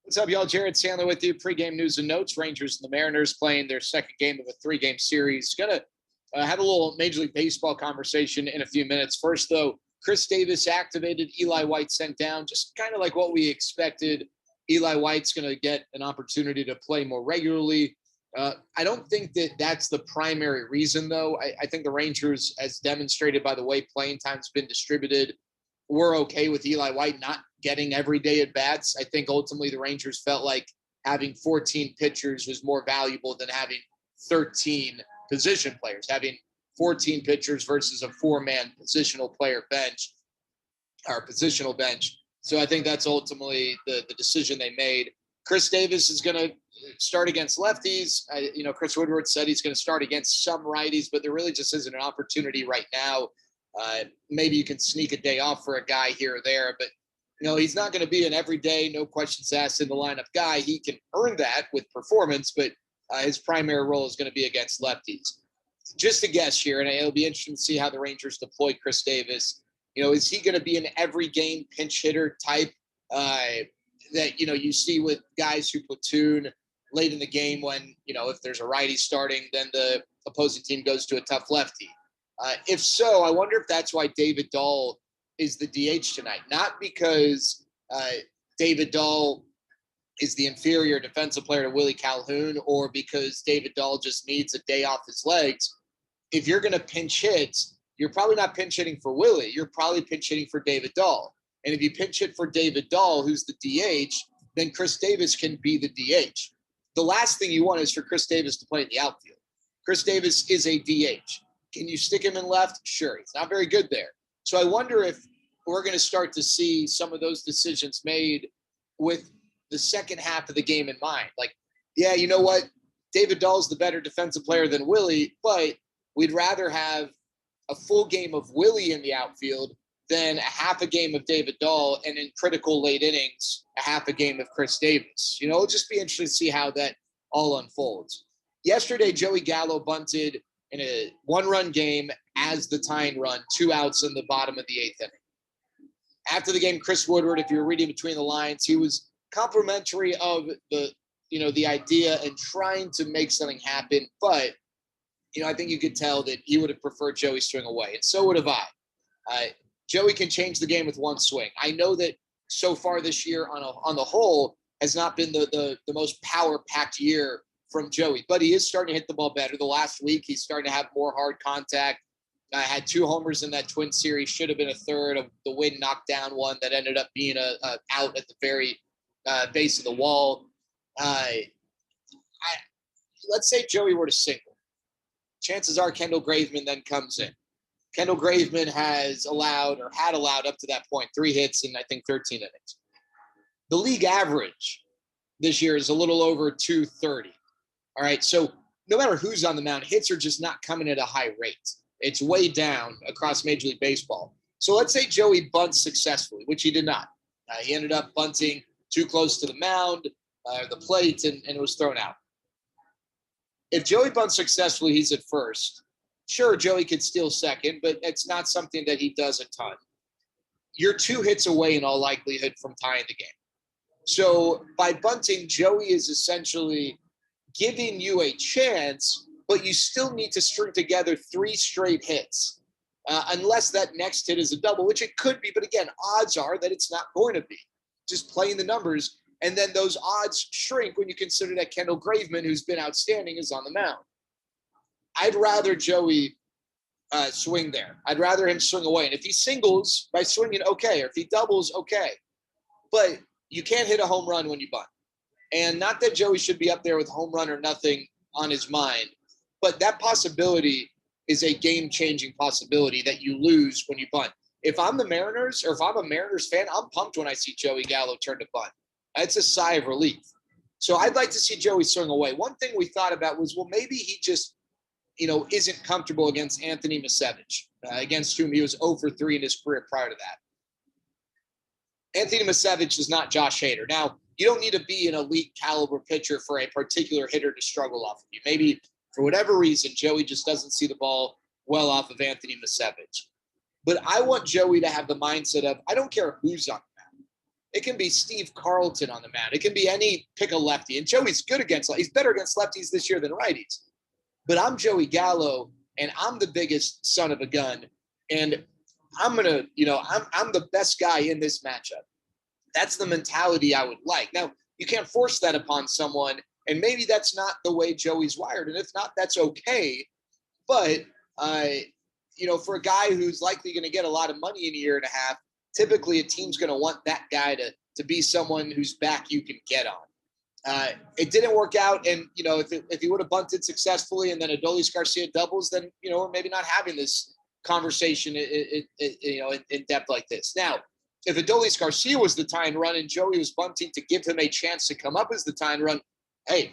What's up, y'all? Jared Sandler with you. Pregame news and notes. Rangers and the Mariners playing their second game of a three-game series. Gonna have a little Major League Baseball conversation in a few minutes. First, though, Chris Davis activated. Eli White sent down. Just kind of like what we expected. Eli White's going to get an opportunity to play more regularly. I don't think that that's the primary reason, though. I think the Rangers, as demonstrated by the way playing time's been distributed, we're okay with Eli White not getting everyday at bats. I think ultimately the Rangers felt like having 14 pitchers was more valuable than having 13 position players, having 14 pitchers versus a four-man positional player bench or positional bench. So I think that's ultimately the decision they made. Chris Davis is going to start against lefties. Chris Woodward said he's going to start against some righties, but there really just isn't an opportunity right now. Maybe you can sneak a day off for a guy here or there, but he's not going to be an everyday, no questions asked in the lineup guy. He can earn that with performance, but his primary role is going to be against lefties. Just a guess here, and it'll be interesting to see how the Rangers deploy Chris Davis. Is he going to be an every game pinch hitter type that you see with guys who platoon late in the game when, if there's a righty starting, then the opposing team goes to a tough lefty? If so, I wonder if that's why David Dahl is the DH tonight. Not because David Dahl is the inferior defensive player to Willie Calhoun or because David Dahl just needs a day off his legs. If you're going to pinch hit, you're probably not pinch hitting for Willie. You're probably pinch hitting for David Dahl. And if you pinch hit for David Dahl, who's the DH, then Chris Davis can be the DH. The last thing you want is for Chris Davis to play in the outfield. Chris Davis is a DH. Can you stick him in left? Sure. He's not very good there. So I wonder if we're going to start to see some of those decisions made with the second half of the game in mind. Like, yeah, you know what? David Dahl's the better defensive player than Willie, but we'd rather have a full game of Willie in the outfield than a half a game of David Dahl and in critical late innings, a half a game of Chris Davis. It'll just be interesting to see how that all unfolds. Yesterday, Joey Gallo bunted in a one-run game as the tying run, 2 outs in the bottom of the 8th inning. After the game, Chris Woodward, if you're reading between the lines, he was complimentary of the idea and trying to make something happen. But, I think you could tell that he would have preferred Joey swing away, and so would have I. Joey can change the game with one swing. I know that so far this year on the whole has not been the most power-packed year from Joey, but he is starting to hit the ball better. The last week, he's starting to have more hard contact. Had 2 homers in that Twin series, should have been a third. Of the wind knocked down one that ended up being a out at the very base of the wall. Let's say Joey were to single. Chances are Kendall Graveman then comes in. Kendall Graveman had allowed up to that point 3 hits in, I think, 13 innings. The league average this year is a little over 230. All right, so no matter who's on the mound, hits are just not coming at a high rate. It's way down across Major League Baseball. So let's say Joey bunts successfully, which he did not. He ended up bunting too close to the mound, the plate, and it was thrown out. If Joey bunts successfully, he's at first. Sure, Joey could steal second, but it's not something that he does a ton. You're 2 hits away in all likelihood from tying the game. So by bunting, Joey is essentially giving you a chance, but you still need to string together 3 straight hits, unless that next hit is a double, which it could be. But again, odds are that it's not going to be. Just playing the numbers. And then those odds shrink when you consider that Kendall Graveman, who's been outstanding, is on the mound. I'd rather Joey swing there. I'd rather him swing away. And if he singles by swinging, okay. Or if he doubles, okay. But you can't hit a home run when you bunt. And not that Joey should be up there with home run or nothing on his mind, but that possibility is a game-changing possibility that you lose when you bunt. If I'm the Mariners, or if I'm a Mariners fan, I'm pumped when I see Joey Gallo turn to bunt. It's a sigh of relief. So I'd like to see Joey swing away. One thing we thought about was, well, maybe he just, isn't comfortable against Anthony Misevich, against whom he was 0 for 3 in his career prior to that. Anthony Misevich is not Josh Hader. Now, you don't need to be an elite caliber pitcher for a particular hitter to struggle off of you. Maybe for whatever reason, Joey just doesn't see the ball well off of Anthony Misevich. But I want Joey to have the mindset of, I don't care who's on the mound. It can be Steve Carlton on the mound. It can be any pick a lefty. And Joey's good against, he's better against lefties this year than righties. But I'm Joey Gallo, and I'm the biggest son of a gun. And I'm going to, I'm the best guy in this matchup. That's the mentality I would like. Now, you can't force that upon someone, and maybe that's not the way Joey's wired. And if not, that's okay. But, for a guy who's likely going to get a lot of money in a year and a half, typically a team's going to want that guy to be someone whose back you can get on. It didn't work out, and if he would have bunted successfully and then Adolis Garcia doubles, then we're maybe not having this conversation in depth like this. Now, if Adolis Garcia was the tie and run and Joey was bunting to give him a chance to come up as the tie and run, hey,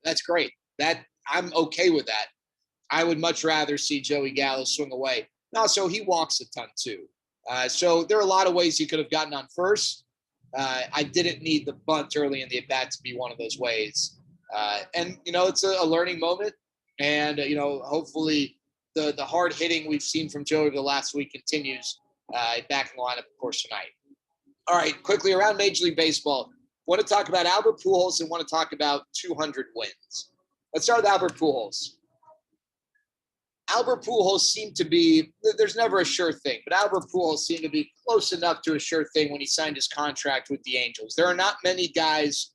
that's great. That I'm okay with that. I would much rather see Joey Gallo swing away. Also, he walks a ton too. So there are a lot of ways he could have gotten on first. I didn't need the bunt early in the at-bat to be one of those ways. And it's a learning moment. And, hopefully the hard hitting we've seen from Joey the last week continues back in the lineup, of course, tonight. All right, quickly around Major League Baseball. Want to talk about Albert Pujols and want to talk about 200 wins. Let's start with Albert Pujols. Albert Pujols seemed to be, there's never a sure thing, but Albert Pujols seemed to be close enough to a sure thing when he signed his contract with the Angels. There are not many guys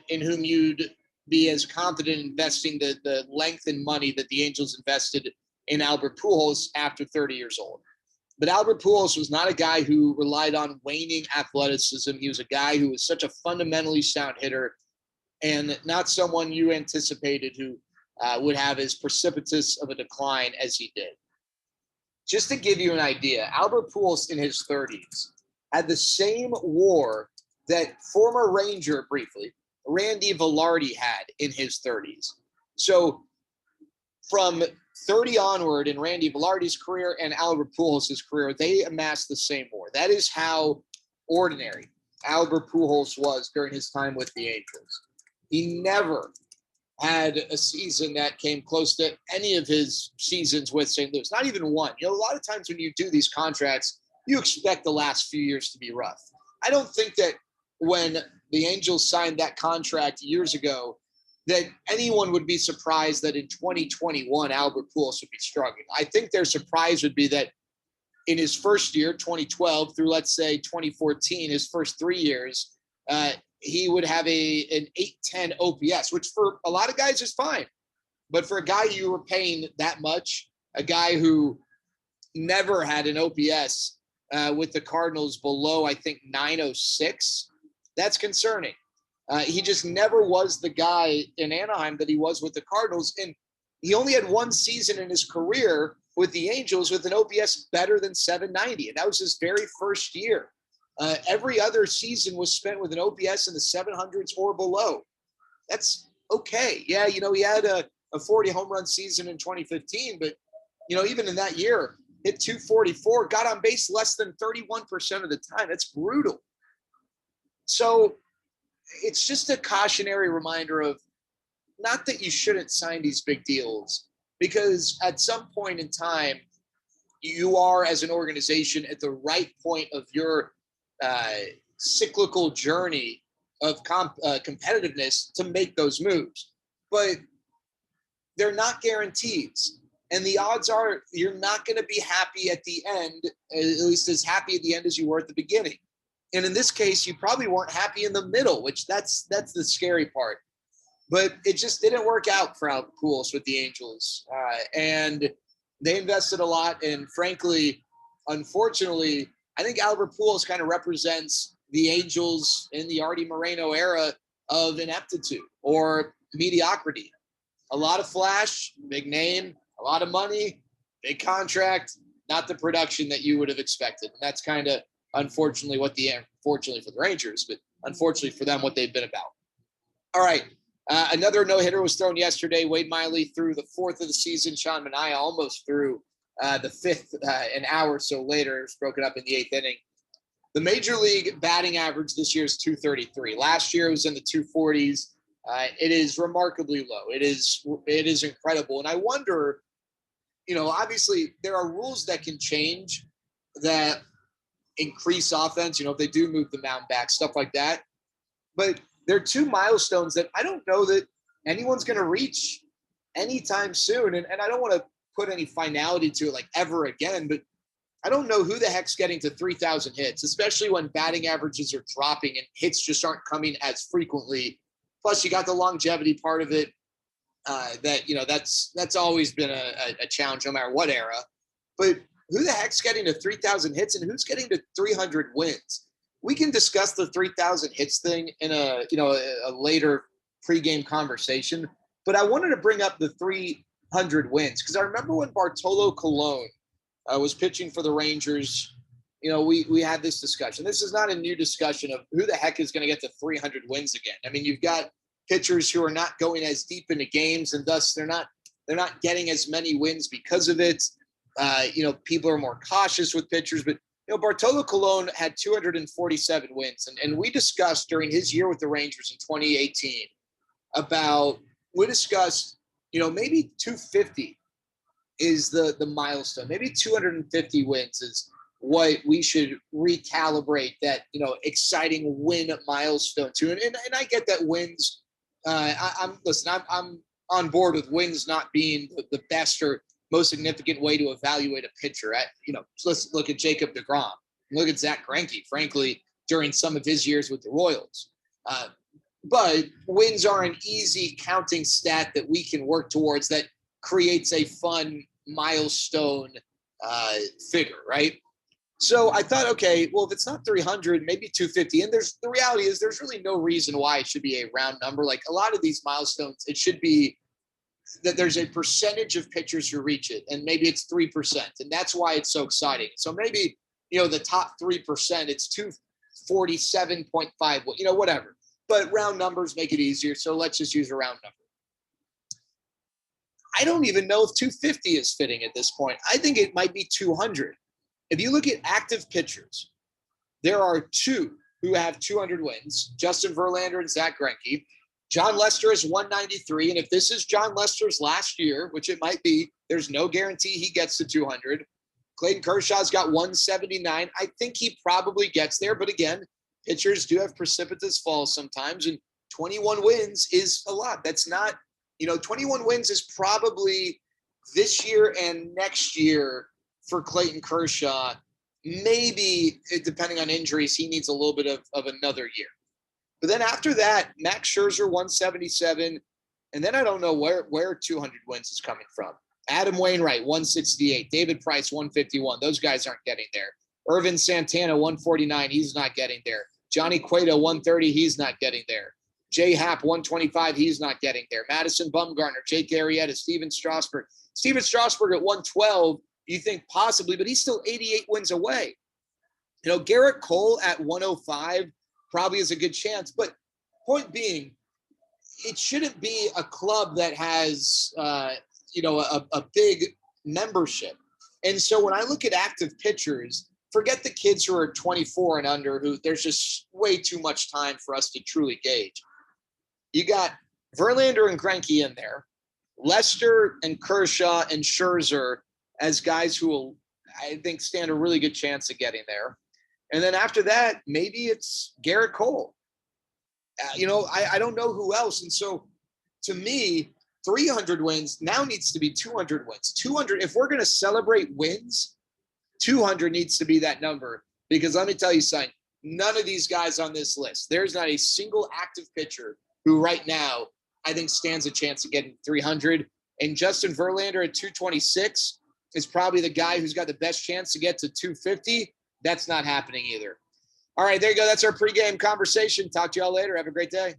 in whom you'd be as confident investing the length and money that the Angels invested in Albert Pujols after 30 years old. But Albert Pujols was not a guy who relied on waning athleticism. He was a guy who was such a fundamentally sound hitter and not someone you anticipated who would have as precipitous of a decline as he did. Just to give you an idea, Albert Pujols in his 30s had the same WAR that former Ranger, briefly, Randy Velarde had in his 30s. So from 30 onward in Randy Velarde's career and Albert Pujols' career, they amassed the same WAR. That is how ordinary Albert Pujols was during his time with the Angels. He never had a season that came close to any of his seasons with St. Louis, not even one. A lot of times when you do these contracts, you expect the last few years to be rough. I don't think that when the Angels signed that contract years ago, that anyone would be surprised that in 2021, Albert Pujols would be struggling. I think their surprise would be that in his first year, 2012, through, let's say, 2014, his first 3 years, he would have an 810 OPS, which for a lot of guys is fine. But for a guy you were paying that much, a guy who never had an OPS with the Cardinals below, I think, 906, that's concerning. He just never was the guy in Anaheim that he was with the Cardinals. And he only had one season in his career with the Angels with an OPS better than 790. And that was his very first year. Every other season was spent with an OPS in the 700s or below. That's okay. Yeah, he had a 40 home run season in 2015, but, even in that year, hit 244, got on base less than 31% of the time. That's brutal. So it's just a cautionary reminder of not that you shouldn't sign these big deals, because at some point in time, you are, as an organization, at the right point of your cyclical journey of competitiveness to make those moves. But they're not guarantees. And the odds are you're not going to be happy at the end, at least as happy at the end as you were at the beginning. And in this case, you probably weren't happy in the middle, which that's the scary part. But it just didn't work out for Albert Pujols with the Angels. And they invested a lot. And frankly, unfortunately, I think Albert Pujols kind of represents the Angels in the Artie Moreno era of ineptitude or mediocrity. A lot of flash, big name, a lot of money, big contract, not the production that you would have expected. And that's kind of, unfortunately, fortunately for the Rangers, but unfortunately for them, what they've been about. All right. Another no-hitter was thrown yesterday. Wade Miley threw the fourth of the season. Sean Manaea almost threw the fifth an hour or so later. It was broken up in the eighth inning. The Major League batting average this year is 233. Last year it was in the 240s. It is remarkably low. It is incredible. And I wonder, obviously there are rules that can change that increase offense, if they do move the mound back, stuff like that. But they're two milestones that I don't know that anyone's going to reach anytime soon. And I don't want to put any finality to it like ever again, but I don't know who the heck's getting to 3,000 hits, especially when batting averages are dropping and hits just aren't coming as frequently. Plus, you got the longevity part of it. That's always been a challenge no matter what era. But who the heck's getting to 3,000 hits and who's getting to 300 wins? We can discuss the 3,000 hits thing in a later pregame conversation. But I wanted to bring up the 300 wins because I remember when Bartolo Colon was pitching for the Rangers. We had this discussion. This is not a new discussion of who the heck is going to get to 300 wins again. I mean, you've got pitchers who are not going as deep into games, and thus they're not getting as many wins because of it. People are more cautious with pitchers, but Bartolo Colon had 247 wins, and we discussed during his year with the Rangers in 2018 maybe 250 is the milestone. Maybe 250 wins is what we should recalibrate that exciting win milestone to. And I get that wins. I'm on board with wins not being the best or most significant way to evaluate a pitcher. So let's look at Jacob deGrom. Look at Zach Greinke, frankly, during some of his years with the Royals. But wins are an easy counting stat that we can work towards that creates a fun milestone figure, right? So I thought, okay, well, if it's not 300, maybe 250. And the reality is there's really no reason why it should be a round number. Like a lot of these milestones, it should be that there's a percentage of pitchers who reach it, and maybe it's 3%. And that's why it's so exciting. So maybe, the top 3%, it's 247.5, whatever. But round numbers make it easier. So let's just use a round number. I don't even know if 250 is fitting at this point. I think it might be 200. If you look at active pitchers, there are two who have 200 wins, Justin Verlander and Zach Greinke. John Lester is 193. And if this is John Lester's last year, which it might be, there's no guarantee he gets to 200. Clayton Kershaw's got 179. I think he probably gets there. But again, pitchers do have precipitous falls sometimes. And 21 wins is a lot. That's not, 21 wins is probably this year and next year for Clayton Kershaw. Maybe, depending on injuries, he needs a little bit of another year. But then after that, Max Scherzer, 177. And then I don't know where 200 wins is coming from. Adam Wainwright, 168. David Price, 151. Those guys aren't getting there. Irvin Santana, 149. He's not getting there. Johnny Cueto, 130. He's not getting there. Jay Happ, 125. He's not getting there. Madison Bumgarner, Jake Arrieta, Steven Strasburg. Steven Strasburg at 112, you think possibly, but he's still 88 wins away. Garrett Cole at 105 probably is a good chance. But point being, it shouldn't be a club that has, a big membership. And so when I look at active pitchers, forget the kids who are 24 and under, who there's just way too much time for us to truly gauge. You got Verlander and Greinke in there, Lester and Kershaw and Scherzer as guys who will, I think, stand a really good chance of getting there. And then after that, maybe it's Garrett Cole. I don't know who else. And so to me, 300 wins now needs to be 200 wins. 200, if we're going to celebrate wins, 200 needs to be that number. Because let me tell you something, none of these guys on this list, there's not a single active pitcher who right now I think stands a chance of getting 300. And Justin Verlander at 226 is probably the guy who's got the best chance to get to 250. That's not happening either. All right, there you go. That's our pregame conversation. Talk to y'all later. Have a great day.